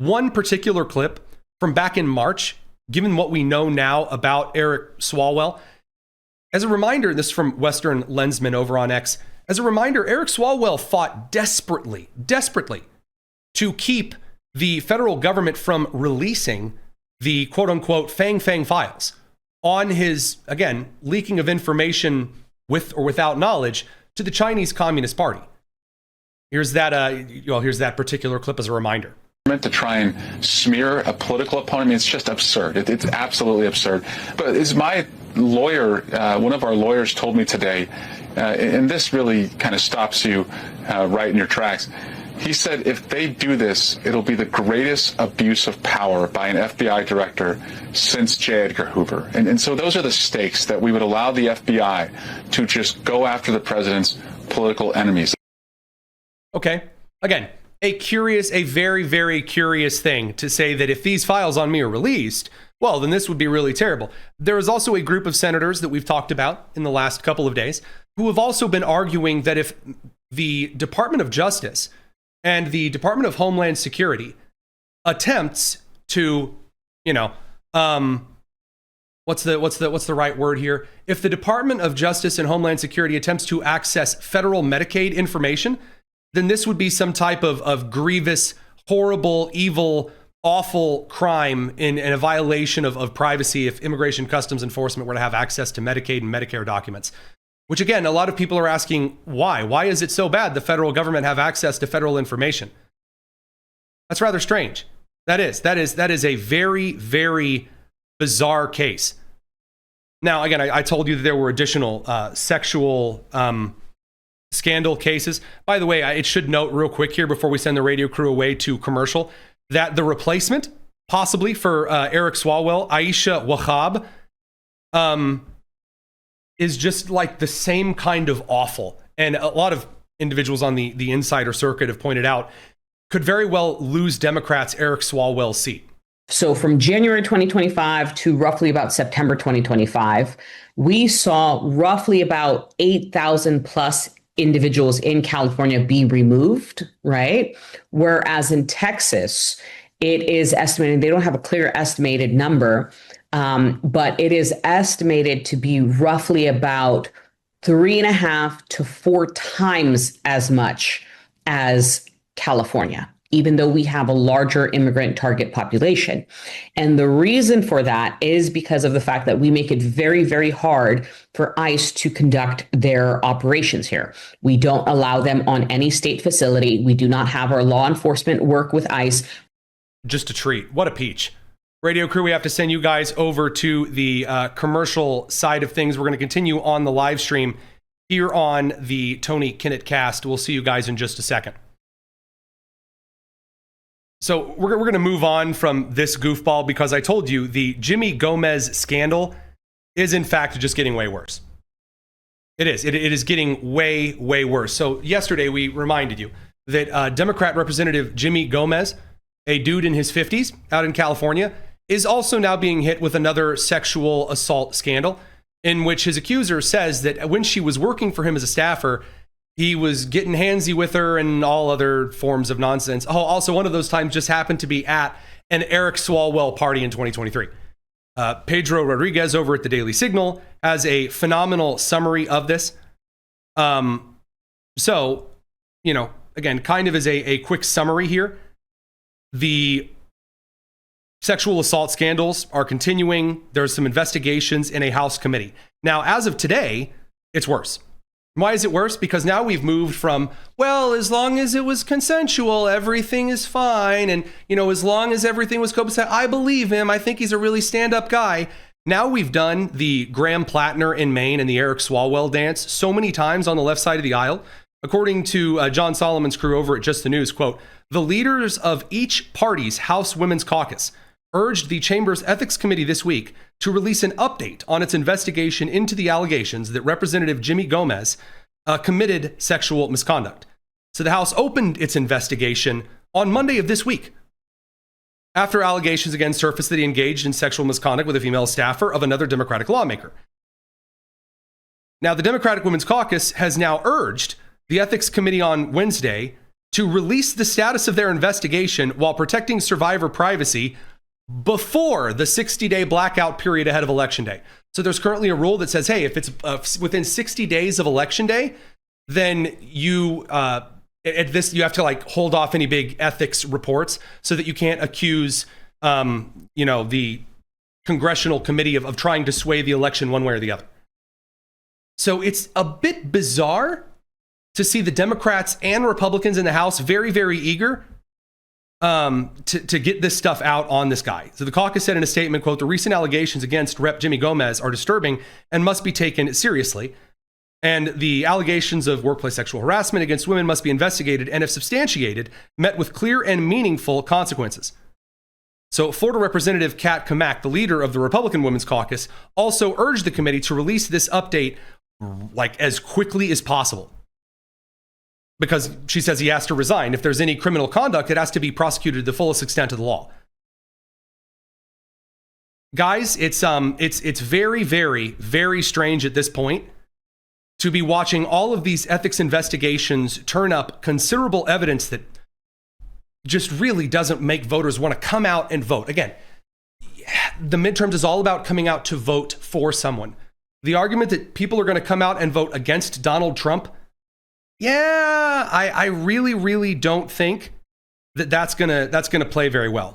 one particular clip from back in March, given what we know now about Eric Swalwell. As a reminder, this is from Western Lensman over on X. As a reminder, Eric Swalwell fought desperately to keep the federal government from releasing the quote unquote Fang Fang files on his, again, leaking of information with or without knowledge to the Chinese Communist Party. Here's that particular clip as a reminder. To try and smear a political opponent, I mean, it's just absurd. It's absolutely absurd. But as my lawyer, one of our lawyers told me today, and this really kind of stops you right in your tracks. He said if they do this, it'll be the greatest abuse of power by an FBI director since J. Edgar Hoover. And so those are the stakes, that we would allow the FBI to just go after the president's political enemies. Okay. Again, a very, very curious thing to say that if these files on me are released, well, then this would be really terrible. There is also a group of senators that we've talked about in the last couple of days who have also been arguing that if the Department of Justice and the Department of Homeland Security attempts to, what's the right word here? If the Department of Justice and Homeland Security attempts to access federal Medicaid information, then this would be some type of grievous, horrible, evil, awful crime and a violation of privacy if Immigration Customs Enforcement were to have access to Medicaid and Medicare documents. Which again, a lot of people are asking why. Why is it so bad the federal government have access to federal information? That's rather strange. That is a very, very bizarre case. Now, again, I told you that there were additional sexual scandal cases. By the way, it should note real quick here before we send the radio crew away to commercial that the replacement, possibly for Eric Swalwell, Aisha Wahab, is just like the same kind of awful. And a lot of individuals on the insider circuit have pointed out could very well lose Democrats Eric Swalwell's seat. So from January 2025 to roughly about September 2025, we saw roughly about 8,000 plus individuals in California be removed, right? Whereas in Texas, it is estimated, they don't have a clear estimated number, but it is estimated to be roughly about 3.5 to 4 times as much as California, even though we have a larger immigrant target population. And the reason for that is because of the fact that we make it very, very hard for ICE to conduct their operations here. We don't allow them on any state facility. We do not have our law enforcement work with ICE. Just a treat. What a peach. Radio crew, we have to send you guys over to the commercial side of things. We're going to continue on the live stream here on the Tony Kinnett cast. We'll see you guys in just a second. So we're going to move on from this goofball because I told you the Jimmy Gomez scandal is in fact just getting way worse. It is. It is getting way, way worse. So yesterday we reminded you that Democrat Representative Jimmy Gomez, a dude in his 50s out in California, is also now being hit with another sexual assault scandal in which his accuser says that when she was working for him as a staffer, he was getting handsy with her and all other forms of nonsense. Oh, also one of those times just happened to be at an Eric Swalwell party in 2023. Pedro Rodriguez over at the Daily Signal has a phenomenal summary of this. So, again, kind of as a quick summary here, the sexual assault scandals are continuing. There's some investigations in a House committee. Now, as of today, it's worse. Why is it worse? Because now we've moved from, well, as long as it was consensual, everything is fine. And, as long as everything was copacetic, I believe him. I think he's a really stand-up guy. Now we've done the Graham Plattner in Maine and the Eric Swalwell dance so many times on the left side of the aisle. According to John Solomon's crew over at Just the News, quote, the leaders of each party's House Women's Caucus urged the Chamber's Ethics Committee this week to release an update on its investigation into the allegations that Representative Jimmy Gomez committed sexual misconduct. So the House opened its investigation on Monday of this week after allegations again surfaced that he engaged in sexual misconduct with a female staffer of another Democratic lawmaker. Now, the Democratic Women's Caucus has now urged the Ethics Committee on Wednesday to release the status of their investigation while protecting survivor privacy before the 60-day blackout period ahead of Election Day. So there's currently a rule that says, hey, if it's within 60 days of Election Day, then you have to like hold off any big ethics reports so that you can't accuse the congressional committee of trying to sway the election one way or the other. So it's a bit bizarre to see the Democrats and Republicans in the House very, very eager to get this stuff out on this guy. So the caucus said in a statement, quote, "The recent allegations against Rep. Jimmy Gomez are disturbing and must be taken seriously. And the allegations of workplace sexual harassment against women must be investigated and, if substantiated, met with clear and meaningful consequences." So Florida Representative Kat Kamak, the leader of the Republican Women's Caucus, also urged the committee to release this update like as quickly as possible, because she says he has to resign. If there's any criminal conduct, it has to be prosecuted to the fullest extent of the law. Guys, it's very, very, very strange at this point to be watching all of these ethics investigations turn up considerable evidence that just really doesn't make voters want to come out and vote. Again, the midterms is all about coming out to vote for someone. The argument that people are going to come out and vote against Donald Trump, I really, really don't think that that's gonna play very well.